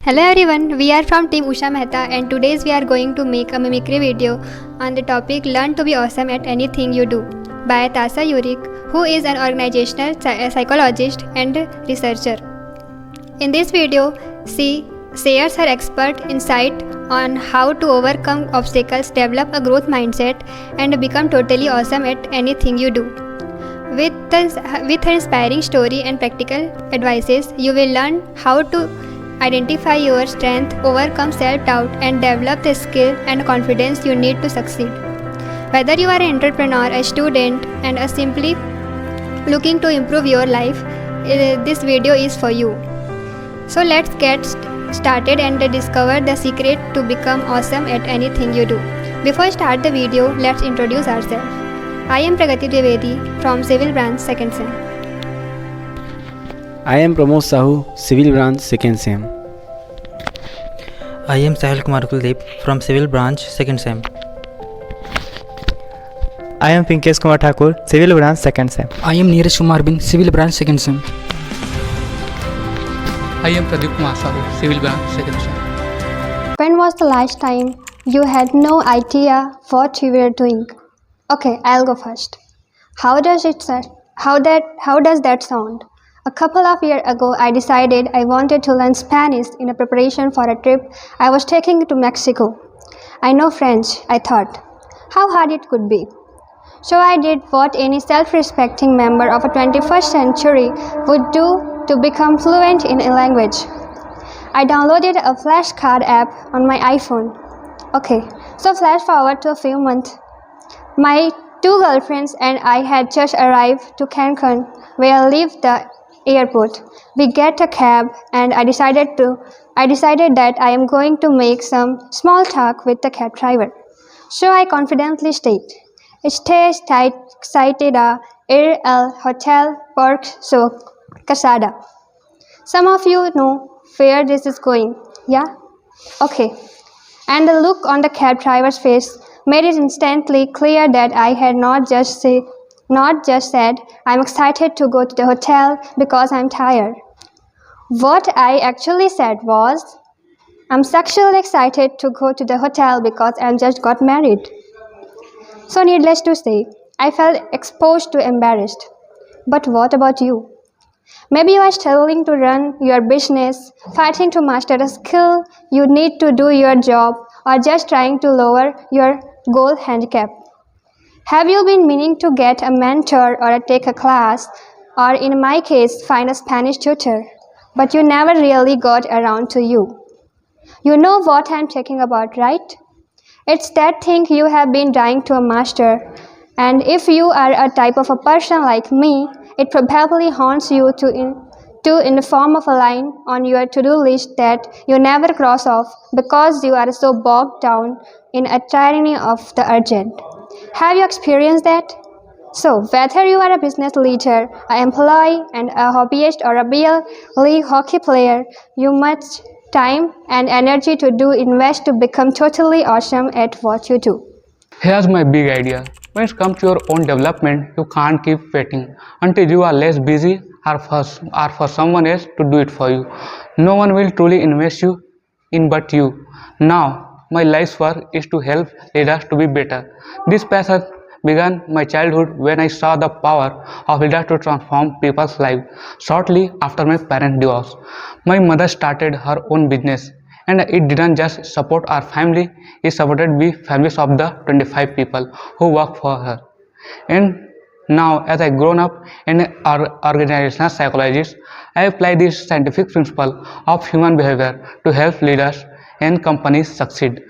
Hello everyone, we are from Team Usha Mehta and today we are going to make a mimicry video on the topic Learn to be awesome at anything you do by Tasa Yurik, who is an organizational psychologist and researcher. In this video, she shares her expert insight on how to overcome obstacles, develop a growth mindset and become totally awesome at anything you do. With her inspiring story and practical advices, you will learn how to identify your strength, overcome self-doubt and develop the skill and confidence you need to succeed. Whether you are an entrepreneur, a student and simply looking to improve your life, this video is for you. So let's get started and discover the secret to become awesome at anything you do. Before I start the video, let's introduce ourselves. I am Pragati Trivedi from Civil Branch 2nd Sem. I am Pramod Sahu, Civil Branch 2nd Sem. I am Sahil Kumar Kuldeep from Civil Branch 2nd Sem. I am Pinkesh Kumar Thakur, Civil Branch 2nd Sem. I am Neeraj Kumar Bin, Civil Branch 2nd Sem. I am Pradeep Kumar Sahu, Civil Branch 2nd Sem. When was the last time you had no idea what you were doing? Okay, I'll go first. How does that sound? A couple of years ago, I decided I wanted to learn Spanish in a preparation for a trip I was taking to Mexico. I know French, I thought. How hard it could be. So I did what any self-respecting member of a 21st century would do to become fluent in a language. I downloaded a flashcard app on my iPhone. Okay, so flash forward to a few months. My two girlfriends and I had just arrived to Cancun, where I lived the airport. We get a cab and I decided that I am going to make some small talk with the cab driver. So I confidently state, "Stay excited el hotel por su casada." Some of you know where this is going, yeah? Okay. And the look on the cab driver's face made it instantly clear that I had not just said, "I'm excited to go to the hotel because I'm tired." What I actually said was, "I'm sexually excited to go to the hotel because I just got married." So needless to say, I felt exposed to embarrassed. But what about you? Maybe you are struggling to run your business, fighting to master a skill you need to do your job, or just trying to lower your goal handicap. Have you been meaning to get a mentor or take a class, or in my case, find a Spanish tutor, but you never really got around to you? You know what I'm talking about, right? It's that thing you have been trying to master, and if you are a type of a person like me, it probably haunts you in the form of a line on your to-do list that you never cross off because you are so bogged down in a tyranny of the urgent. Have you experienced that? So, whether you are a business leader, an employee, and a hobbyist, or a BL League hockey player, you must time and energy to invest to become totally awesome at what you do. Here's my big idea. When it comes to your own development, you can't keep waiting until you are less busy or for someone else to do it for you. No one will truly invest you in but you. Now, my life's work is to help leaders to be better. This passion began my childhood when I saw the power of leaders to transform people's lives. Shortly after my parents' divorce, my mother started her own business, and it didn't just support our family, it supported the families of the 25 people who work for her. And now, as I grown up in an organizational psychologist, I apply this scientific principle of human behavior to help leaders and companies succeed.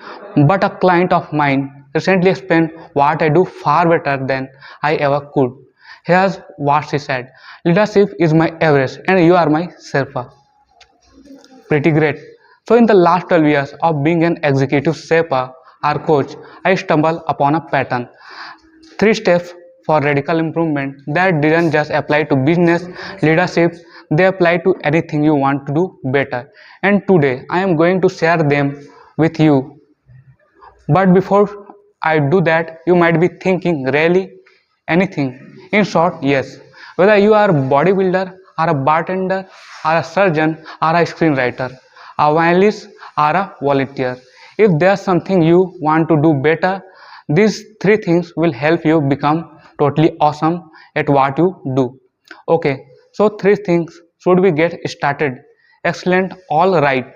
But a client of mine recently explained what I do far better than I ever could. Here's what she said: "Leadership is my Everest and you are my Sherpa." Pretty great. So in the last 12 years of being an executive Sherpa or coach, I stumbled upon a pattern. 3 steps for radical improvement that didn't just apply to business leadership, they apply to anything you want to do better. And today I am going to share them with you. But before I do that, you might be thinking, really? Anything? In short, yes. Whether you are a bodybuilder or a bartender or a surgeon or a screenwriter, a violinist, or a volunteer. If there's something you want to do better, these three things will help you become totally awesome at what you do. Okay, so three things. Should we get started? Excellent, all right.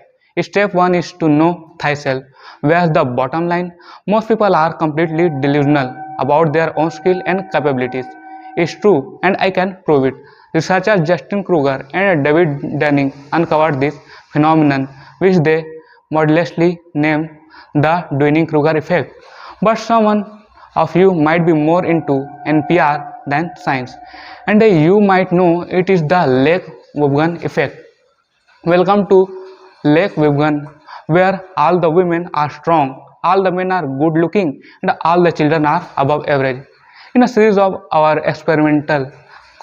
Step 1 is to know thyself. Where's the bottom line? Most people are completely delusional about their own skill and capabilities. It's true, and I can prove it. Researchers Justin Kruger and David Dunning uncovered this phenomenon, which they modestly named the Dunning-Kruger effect. But someone of you might be more into NPR than science, and you might know it is the Lake Wogan effect. Welcome to Lake Wogan, where all the women are strong, all the men are good looking, and all the children are above average. In a series of our experimental,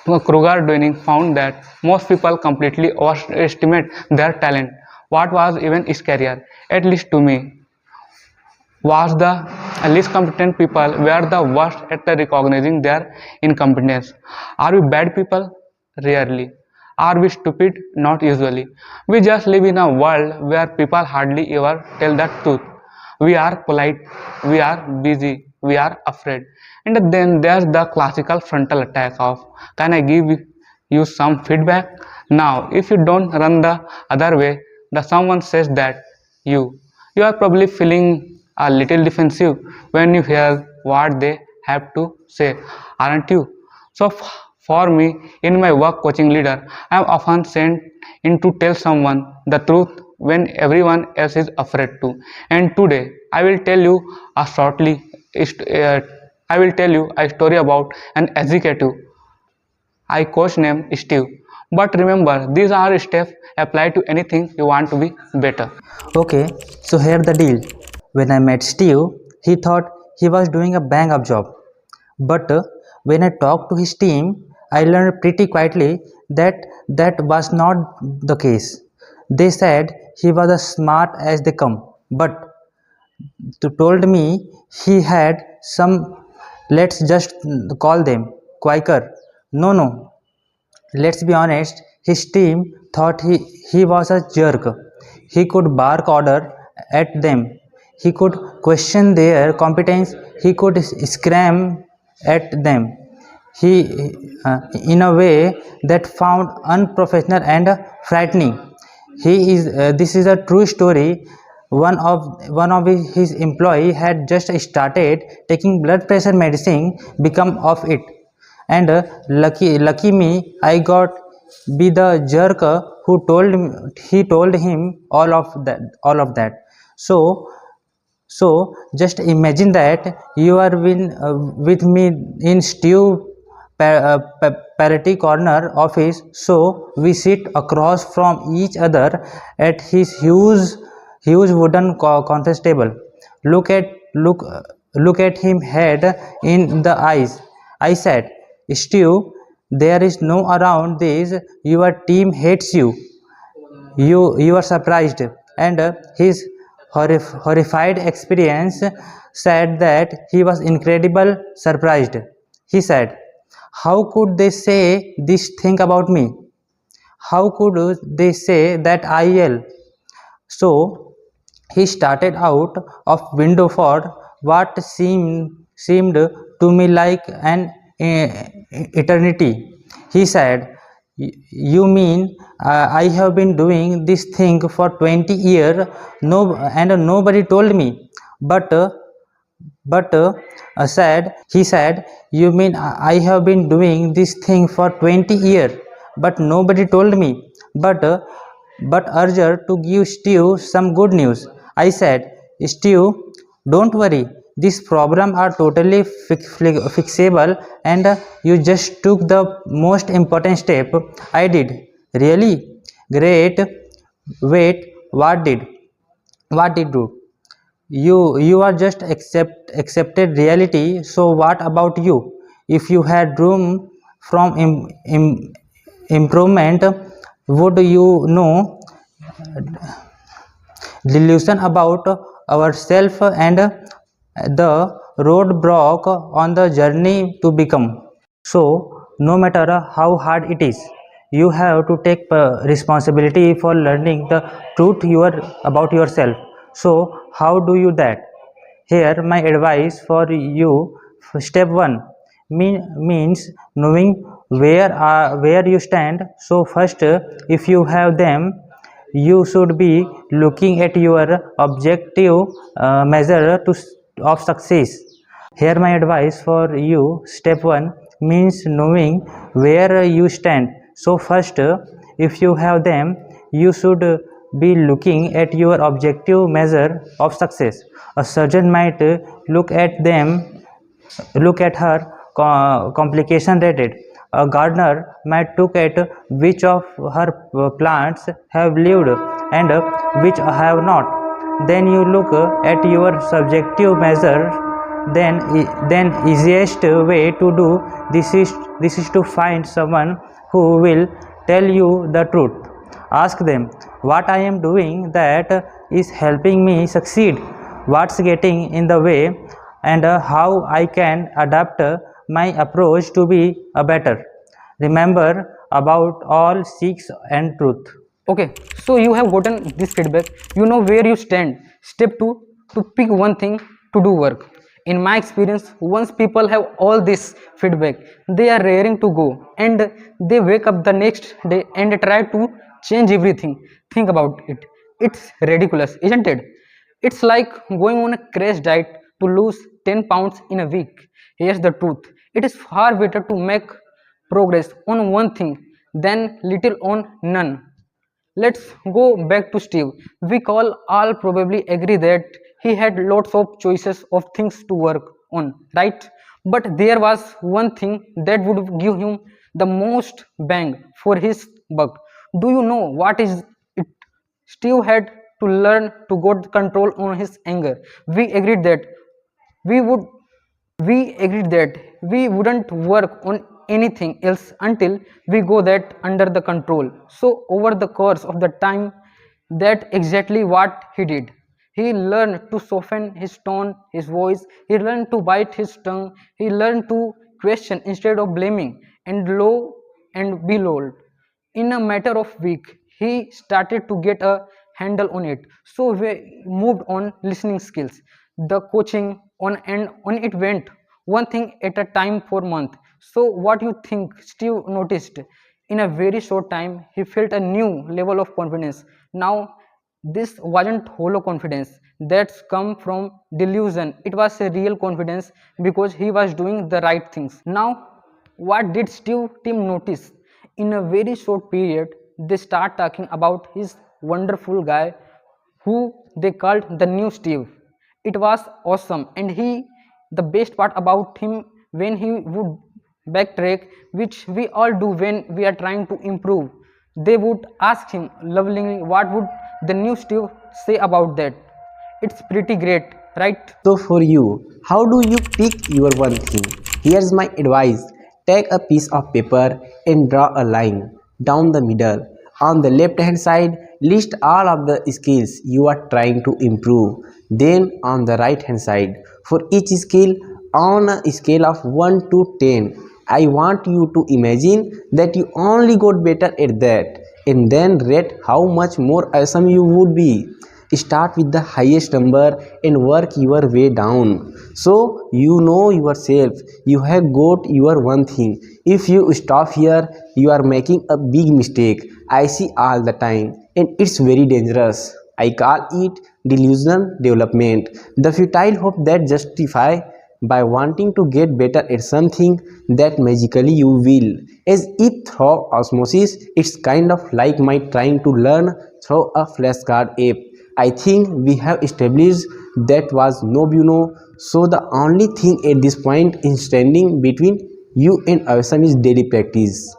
Kruger Dunning found that most people completely overestimate their talent. What was even scarier, at least to me, was the least competent people were the worst at recognizing their incompetence. Are we bad people? Rarely. Are we stupid? Not usually. We just live in a world where people hardly ever tell the truth. We are polite, we are busy, we are afraid. And then there's the classical frontal attack of, can I give you some feedback? Now, if you don't run the other way, the someone says that you are probably feeling a little defensive when you hear what they have to say, aren't you? So, for me, in my work coaching leader, I am often sent in to tell someone the truth when everyone else is afraid to. And today, shortly. I will tell you a story about an executive I coach named Steve. But remember, these are steps apply to anything you want to be better. Okay, so here the deal. When I met Steve, he thought he was doing a bang up job. But when I talked to his team, I learned pretty quietly that that was not the case. They said he was as smart as they come, but told me he had some, let's just call them Quaker. No, let's be honest, his team thought he was a jerk. He could bark order at them, he could question their competence, he could scream at them, he in a way that found unprofessional and frightening. This is a true story. One of his employee had just started taking blood pressure medicine become of it, and lucky me, I got be the jerk who told him all of that. So so just imagine that you are with me in Steve parity corner office. So we sit across from each other at his huge wooden conference table. Look at look look at him head in the eyes. I said, Steve, there is no around this. Your team hates you. You are surprised, and his horrified experience said that he was incredible surprised. He said, how could they say this thing about me? How could they say that I yell? So he started out of window for what seemed to me like an eternity. He said, you mean I have been doing this thing for 20 years, no, and nobody told me? But said he said, you mean I have been doing this thing for 20 years, but nobody told me? But urged to give Steve some good news. I said, Steve, don't worry, these problems are totally fixable, and you just took the most important step. I did. Really? Great. Wait, what did do? You are just accepted reality. So what about you? If you had room from improvement, would you know delusion about ourselves and the roadblock on the journey to become? So no matter how hard it is, You have to take responsibility for learning the truth about yourself. So, how do you that? Here, my advice for you: step one means knowing where you stand. So, first, if you have them, you should be looking at your objective measure of success. Here, my advice for you: step one means knowing where you stand. So, first, if you have them, you should be looking at your objective measure of success. A surgeon might look at her complication rated. A gardener might look at which of her plants have lived and which have not. Then you look at your subjective measure. Then easiest way to do this is to find someone who will tell you the truth. Ask them, what I am doing that is helping me succeed, what's getting in the way, and how I can adapt my approach to be a better. Remember about all seeks and truth. Okay, so you have gotten this feedback. You know where you stand. Step 2, to pick one thing to do work. In my experience, once people have all this feedback, they are raring to go and they wake up the next day and try to change everything. Think about it. It's ridiculous, isn't it? It's like going on a crash diet to lose 10 pounds in a week. Here's the truth: it is far better to make progress on one thing than little on none. Let's go back to Steve. We all probably agree that he had lots of choices of things to work on, right? But there was one thing that would give him the most bang for his buck. Do you know what is it? Steve had to learn to get control on his anger. We would we agreed that we wouldn't work on anything else until we go that under the control. So over the course of the time, that exactly what he did. He learned to soften his tone, his voice. He learned to bite his tongue. He learned to question instead of blaming and low and be low. In a matter of week, he started to get a handle on it. So we moved on listening skills, the coaching on it went one thing at a time for month. So what you think Steve noticed? In a very short time he felt a new level of confidence. Now this wasn't hollow confidence that's come from delusion. It was a real confidence because he was doing the right things. Now what did Steve team notice? In a very short period they start talking about his wonderful guy who they called the new Steve. It was awesome, and the best part about him, when he would backtrack, which we all do when we are trying to improve, they would ask him lovingly, what would the new Steve say about that? It's pretty great, right? So for you, how do you pick your one thing? Here's my advice. Take a piece of paper and draw a line down the middle. On the left hand side, list all of the skills you are trying to improve. Then on the right hand side, for each skill on a scale of 1 to 10, I want you to imagine that you only got better at that, and then rate how much more awesome you would be. Start with the highest number and work your way down. So you know yourself, you have got your one thing. If you stop here, you are making a big mistake. I see all the time, and it's very dangerous. I call it delusional development, the futile hope that justify by wanting to get better at something that magically you will, as if through osmosis. It's kind of like my trying to learn through a flashcard app. I think we have established that was no bueno. So the only thing at this point is standing between you and awesome is daily practice.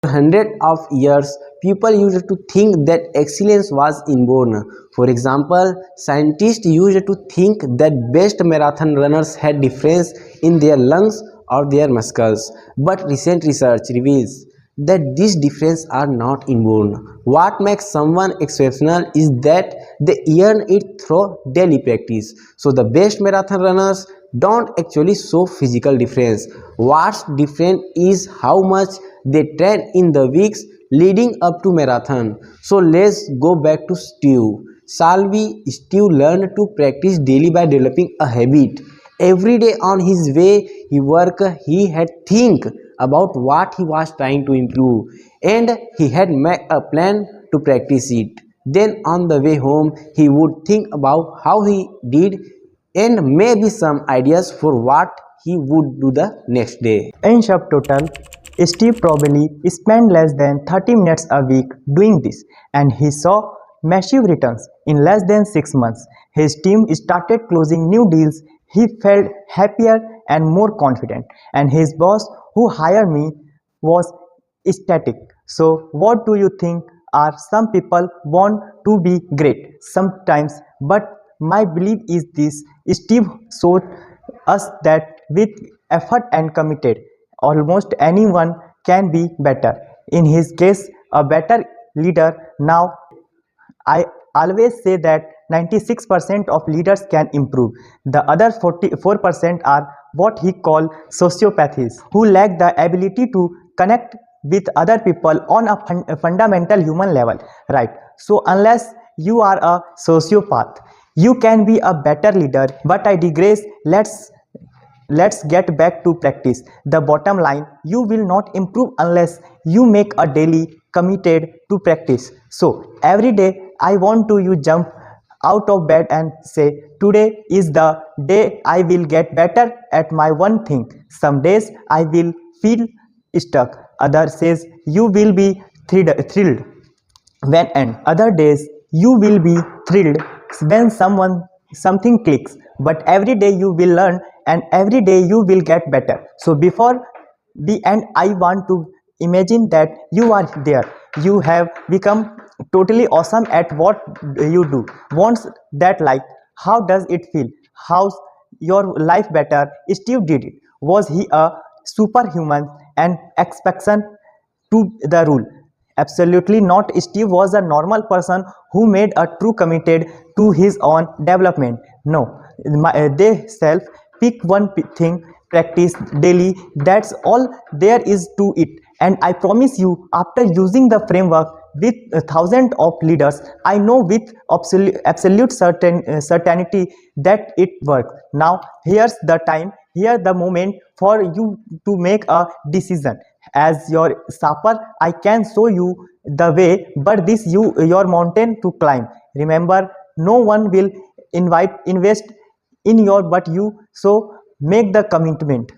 For hundreds of years, people used to think that excellence was inborn. For example, scientists used to think that best marathon runners had difference in their lungs or their muscles. But recent research reveals that these differences are not inborn. What makes someone exceptional is that they earn it through daily practice. So the best marathon runners don't actually show physical difference. What's different is how much they train in the weeks leading up to marathon. So let's go back to Steve. Steve learned to practice daily by developing a habit. Every day on his way he work, he had think about what he was trying to improve, and he had made a plan to practice it. Then on the way home he would think about how he did and maybe some ideas for what he would do the next day. In subtotal, Steve probably spent less than 30 minutes a week doing this, and he saw massive returns in less than 6 months. His team started closing new deals, he felt happier and more confident, and his boss, who hired me, was ecstatic. So, what do you think? Are some people want to be great sometimes, but my belief is this: Steve showed us that with effort and committed, almost anyone can be better. In his case, a better leader. Now, I always say that 96% of leaders can improve. The other 44% are what he call sociopathies, who lack the ability to connect with other people on a fundamental human level, right? So unless you are a sociopath, you can be a better leader. But I digress. Let's get back to practice. The bottom line: you will not improve unless you make a daily committed to practice. So every day I want to you jump out of bed and say, today is the day I will get better at my one thing. Some days I will feel stuck, others says you will be thrilled when, and other days you will be thrilled when something clicks. But every day you will learn, and every day you will get better. So before the end, I want to imagine that you are there. You have become totally awesome at what you do. Wants that, like, how does it feel? How's your life better? Steve did it. Was he a superhuman and exception to the rule? Absolutely not. Steve was a normal person who made a true committed to his own development. No, they self pick one thing, practice daily. That's all there is to it. And I promise you, after using the framework with thousands of leaders, I know with absolute certainty that it works. Now, here's the time, here the moment for you to make a decision. As your supper, I can show you the way, but this your mountain to climb. Remember, no one will invest in your but you. So make the commitment.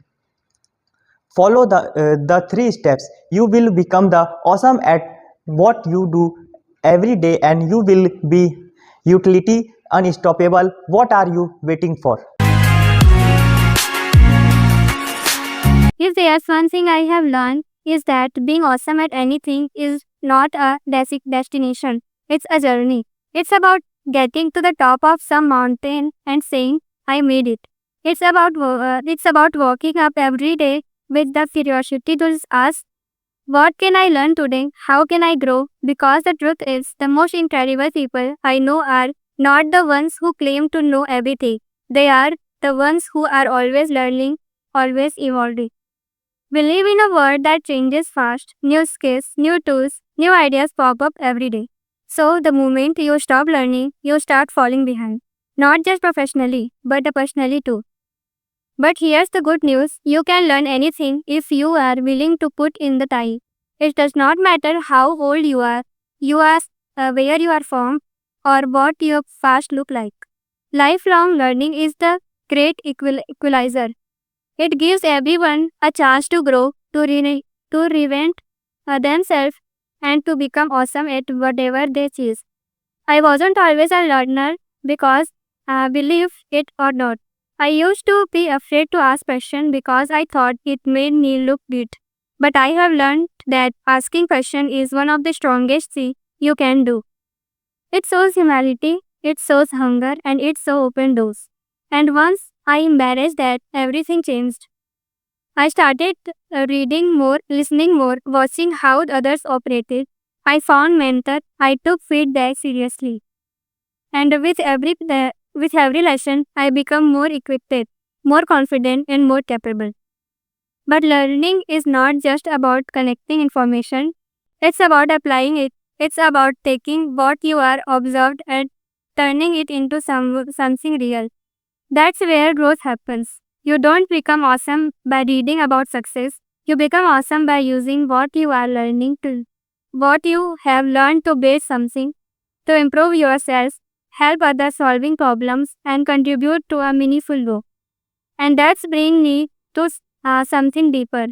Follow the three steps. You will become the awesome at what you do every day, and you will be utility unstoppable. What are you waiting for? If there's one thing I have learned, is that being awesome at anything is not a destination. It's a journey. It's about getting to the top of some mountain and saying, I made it. It's about waking up every day with the curiosity to ask, what can I learn today? How can I grow? Because the truth is, the most incredible people I know are not the ones who claim to know everything. They are the ones who are always learning, always evolving. We live in a world that changes fast. New skills, new tools, new ideas pop up every day. So the moment you stop learning, you start falling behind. Not just professionally, but personally too. But here's the good news. You can learn anything if you are willing to put in the time. It does not matter how old you are, where you are from, or what your past look like. Lifelong learning is the great equalizer. It gives everyone a chance to grow, to reinvent themselves, and to become awesome at whatever they choose. I wasn't always a learner because, believe it or not, I used to be afraid to ask questions because I thought it made me look good. But I have learned that asking questions is one of the strongest things you can do. It shows humility, it shows hunger, and it shows open doors. And once I embraced that, everything changed. I started reading more, listening more, watching how others operated. I found mentor. I took feedback seriously. And with every lesson, I become more equipped, more confident, and more capable. But learning is not just about connecting information, it's about applying it. It's about taking what you are observed and turning it into something real. That's where growth happens. You don't become awesome by reading about success. You become awesome by using what you are learning to, what you have learned to build something, to improve yourself, help others solving problems, and contribute to a meaningful work. And that's bring me to something deeper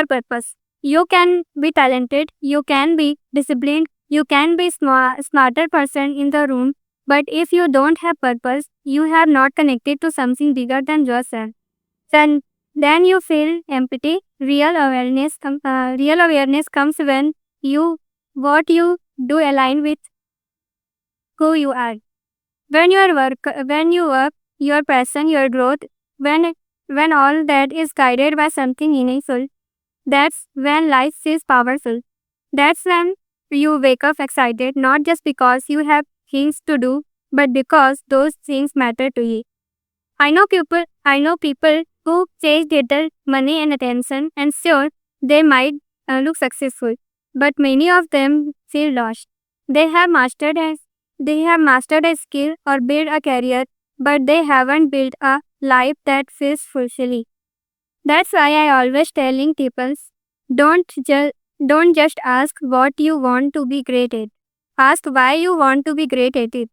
purpose. You can be talented, you can be disciplined, you can be smarter person in the room, but if you don't have purpose, you have not connected to something bigger than yourself. Then you feel empty. Real awareness comes when what you do align with who you are. When you work, your passion, your growth, when when all that is guided by something meaningful, that's when life is powerful. That's when you wake up excited, not just because you have things to do, but because those things matter to you. I know people who chase little money and attention, and sure, they might look successful, but many of them feel lost. They have mastered a, they have mastered a skill or built a career, but they haven't built a life that feels fulfilling. That's why I always telling people, don't just ask what you want to be great at. Ask why you want to be great at it.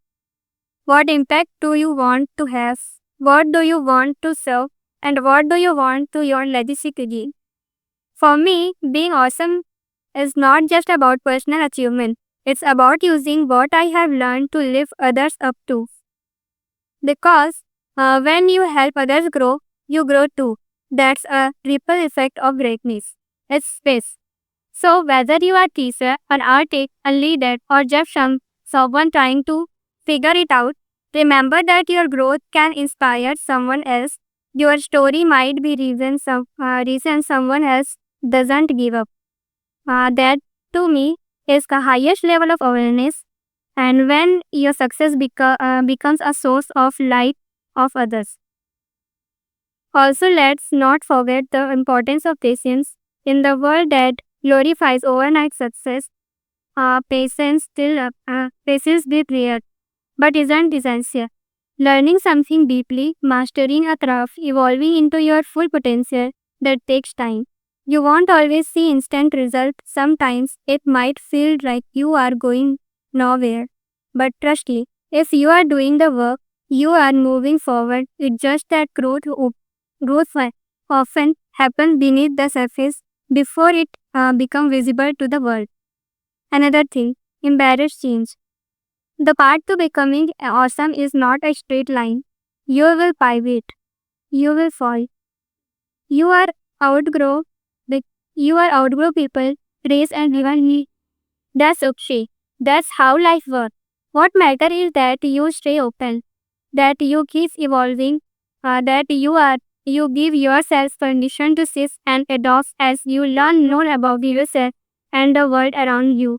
What impact do you want to have? What do you want to serve? And what do you want to your legacy to be? For me, being awesome is not just about personal achievement. It's about using what I have learned to lift others up too. Because when you help others grow, you grow too. That's a ripple effect of greatness. It's space. So whether you are a teacher, an artist, a leader, or just someone trying to figure it out, remember that your growth can inspire someone else. Your story might be reason someone else doesn't give up. That to me is the highest level of awareness. And when your success becomes a source of light of others. Also, let's not forget the importance of patience. In the world that glorifies overnight success, patience is rare, but isn't essential. Learning something deeply, mastering a craft, evolving into your full potential, that takes time. You won't always see instant results. Sometimes it might feel like you are going nowhere. But trust me, if you are doing the work, you are moving forward. It's just that growth often happens beneath the surface before it becomes visible to the world. Another thing, embarrass change. The path to becoming awesome is not a straight line. You will pivot. You will fall. You are outgrow. You are outgrow people, race and even. That's okay. That's how life works. What matters is that you stay open, that you keep evolving, that you give yourself permission to sit and adopt as you learn more about yourself and the world around you.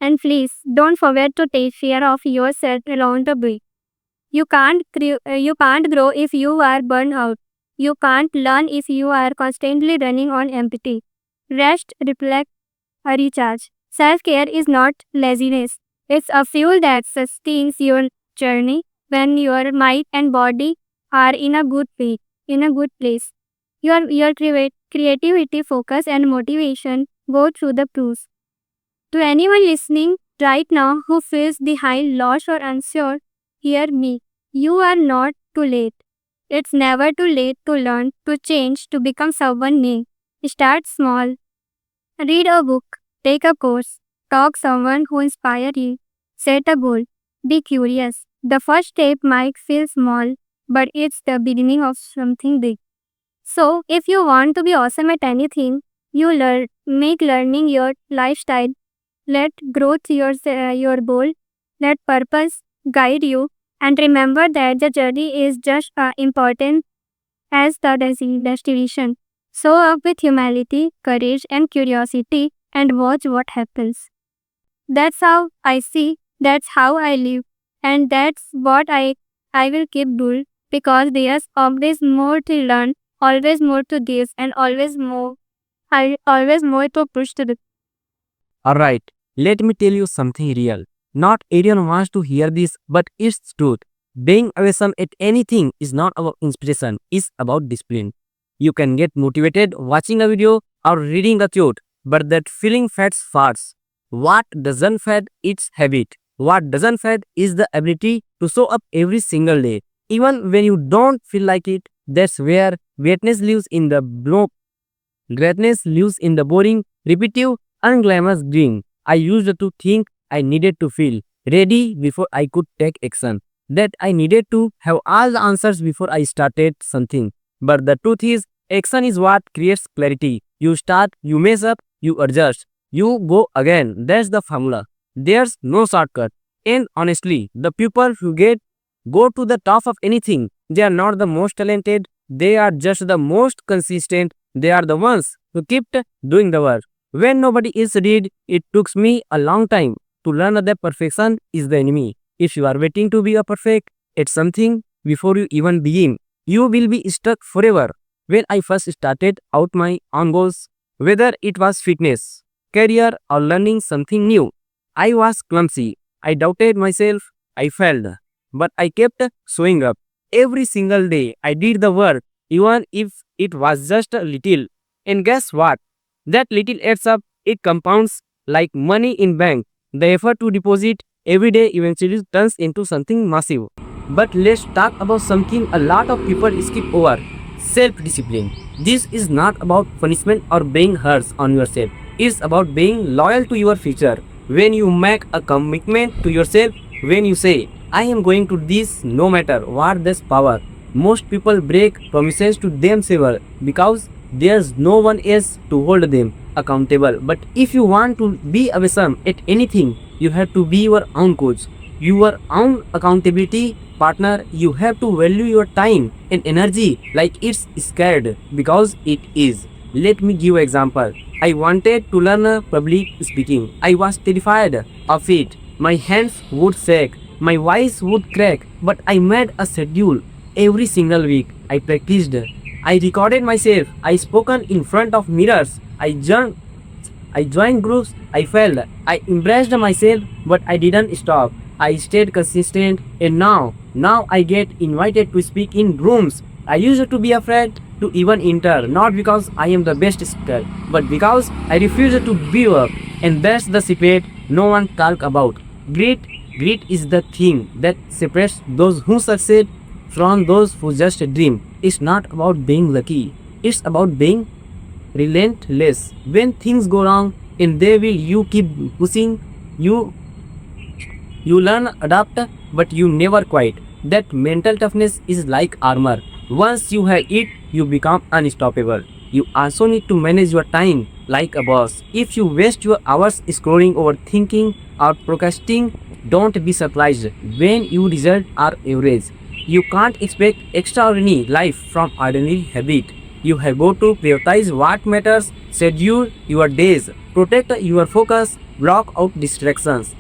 And please don't forget to take care of yourself along the way. You can't grow if you are burned out. You can't learn if you are constantly running on empty. Rest, reflect, recharge. Self-care is not laziness. It's a fuel that sustains your journey when your mind and body are in a good place. Your creativity, focus, and motivation go through the proofs. To anyone listening right now who feels behind, lost, or unsure, hear me. You are not too late. It's never too late to learn, to change, to become someone new. Start small. Read a book, take a course, talk someone who inspires you, set a goal, be curious. The first step might feel small, but it's the beginning of something big. So, if you want to be awesome at anything, make learning your lifestyle. Let growth your goal. Let purpose guide you. And remember that the journey is just important as the destination. Show up with humility, courage, and curiosity, and watch what happens. That's how I see, that's how I live, and that's what I will keep doing because there's always more to learn, always more to give, and always more to push to the. Alright, let me tell you something real. Not everyone wants to hear this, but it's truth. Being awesome at anything is not about inspiration, it's about discipline. You can get motivated watching a video or reading a quote, but that feeling fades fast. What doesn't fade? It's habit. What doesn't fade is the ability to show up every single day. Even when you don't feel like it, that's where greatness lives in the greatness lives in the boring, repetitive, unglamorous dream. I used to think I needed to feel ready before I could take action. That I needed to have all the answers before I started something. But the truth is, action is what creates clarity. You start, you mess up, you adjust, you go again. That's the formula. There's no shortcut. And honestly, the people who go to the top of anything, they are not the most talented, they are just the most consistent. They are the ones who kept doing the work. When nobody else did, it took me a long time to learn that perfection is the enemy. If you are waiting to be a perfect at something before you even begin, you will be stuck forever. When I first started out my own goals, whether it was fitness, career, or learning something new, I was clumsy. I doubted myself. I failed. But I kept showing up. Every single day, I did the work, even if it was just a little. And guess what? That little adds up, it compounds like money in bank. The effort to deposit every day eventually turns into something massive. But let's talk about something a lot of people skip over. Self-discipline. This is not about punishment or being harsh on yourself. It's about being loyal to your future. When you make a commitment to yourself, when you say, I am going to this no matter what, there's power. Most people break promises to themselves because there's no one else to hold them accountable. But if you want to be awesome at anything, you have to be your own coach, your own accountability partner. You have to value your time and energy like it's scared, because it is. Let me give an example. I wanted to learn public speaking. I was terrified of it. My hands would shake, my voice would crack, but I made a schedule. Every single week I practiced. I recorded myself. I spoken in front of mirrors. I joined groups. I failed. I embraced myself, but I didn't stop. I stayed consistent, and now I get invited to speak in rooms I used to be afraid to even enter, not because I am the best speaker, but because I refuse to give up. And that's the secret no one talk about. Grit is the thing that separates those who succeed from those who just dream. It's not about being lucky. It's about being relentless. When things go wrong, and they will, you keep pushing. You learn, adapt, but you never quit. That mental toughness is like armor. Once you have it, you become unstoppable. You also need to manage your time like a boss. If you waste your hours scrolling, overthinking, or procrastinating, don't be surprised when your results are average. You can't expect extraordinary life from ordinary habit. You have got to prioritize what matters, schedule your days, protect your focus, block out distractions.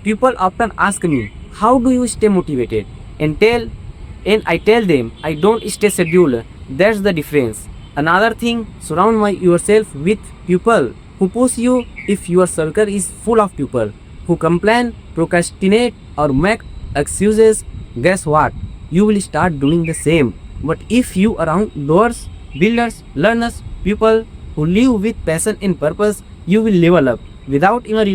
People often ask me, how do you stay motivated? And I tell them, I don't stay scheduled. That's the difference. Another thing, surround yourself with people who push you. If your circle is full of people who complain, procrastinate, or make excuses, guess what? You will start doing the same. But if you around doers, builders, learners, people who live with passion and purpose, you will level up without even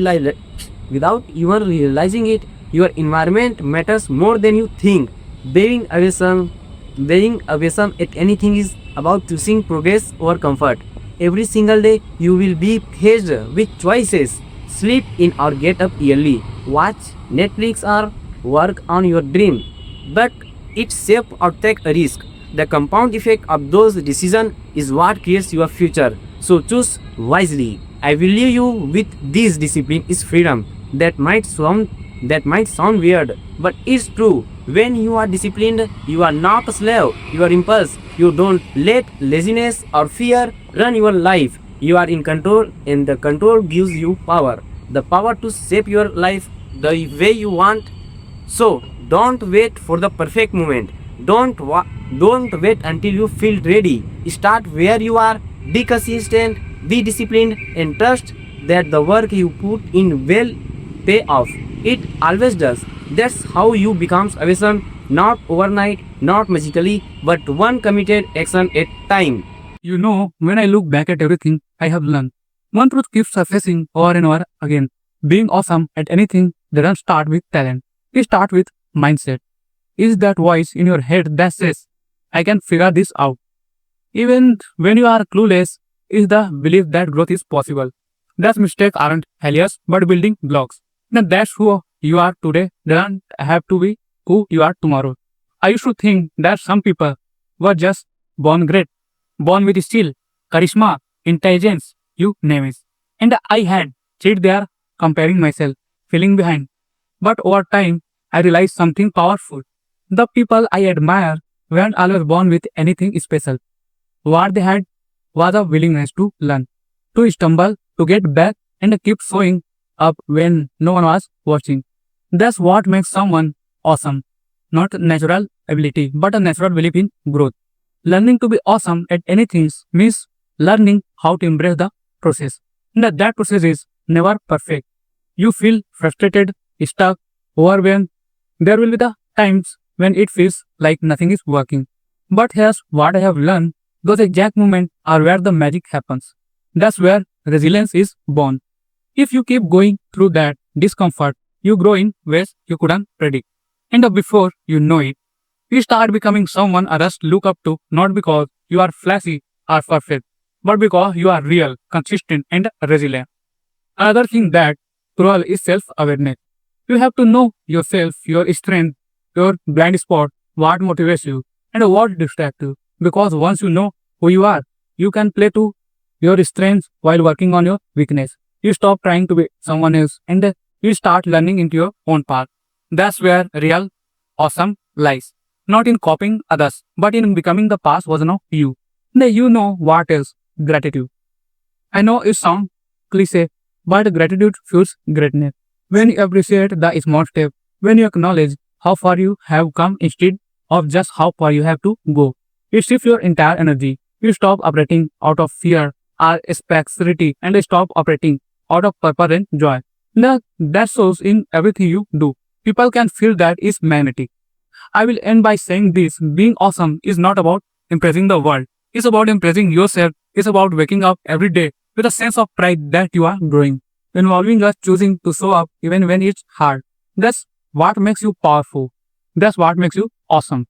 realizing it. Your environment matters more than you think. Being awesome at anything is about choosing progress over comfort. Every single day you will be faced with choices. Sleep in or get up early. Watch Netflix or work on your dream. But it's safe or take a risk. The compound effect of those decisions is what creates your future. So choose wisely. I will leave you with this: discipline is freedom. That might sound weird, but it's true. When you are disciplined, you are not a slave. You are impulse. You don't let laziness or fear run your life. You are in control, and the control gives you power. The power to shape your life the way you want. So don't wait for the perfect moment. Don't wait until you feel ready. Start where you are. Be consistent, be disciplined, and trust that the work you put in will pay off. It always does. That's how you become awesome, not overnight, not magically, but one committed action at a time. You know, when I look back at everything I have learned, one truth keeps surfacing over and over again. Being awesome at anything doesn't start with talent. It starts with mindset. Is that voice in your head that says, I can figure this out. Even when you are clueless, is the belief that growth is possible. That mistakes aren't failures but building blocks. Now that's who you are today doesn't have to be who you are tomorrow. I used to think that some people were just born great, born with skill, charisma, intelligence, you name it. And I had sit there comparing myself, feeling behind. But over time, I realized something powerful. The people I admire weren't always born with anything special. What they had was a willingness to learn, to stumble, to get back, and keep showing up when no one was watching. That's what makes someone awesome. Not natural ability, but a natural belief in growth. Learning to be awesome at anything means learning how to embrace the process. And that process is never perfect. You feel frustrated, stuck, overwhelmed. There will be the times when it feels like nothing is working. But here's what I have learned. Those exact moments are where the magic happens. That's where resilience is born. If you keep going through that discomfort, you grow in ways you couldn't predict. And before you know it, you start becoming someone others look up to, not because you are flashy or perfect, but because you are real, consistent, and resilient. Another thing that cruel is self-awareness. You have to know yourself, your strength, your blind spot, what motivates you, and what distracts you. Because once you know who you are, you can play to your strengths while working on your weakness. You stop trying to be someone else and you start learning into your own path. That's where real awesome lies. Not in copying others, but in becoming the past version of you. Then you know what is gratitude. I know it sounds cliche, but gratitude fuels greatness. When you appreciate the small step, when you acknowledge how far you have come instead of just how far you have to go, it shifts your entire energy. You stop operating out of fear or scarcity and stop operating out of purpose and joy. Now, that shows in everything you do. People can feel that is magnetic. I will end by saying this: being awesome is not about impressing the world. It's about impressing yourself. It's about waking up every day with a sense of pride that you are growing, involving us choosing to show up even when it's hard. That's what makes you powerful. That's what makes you awesome.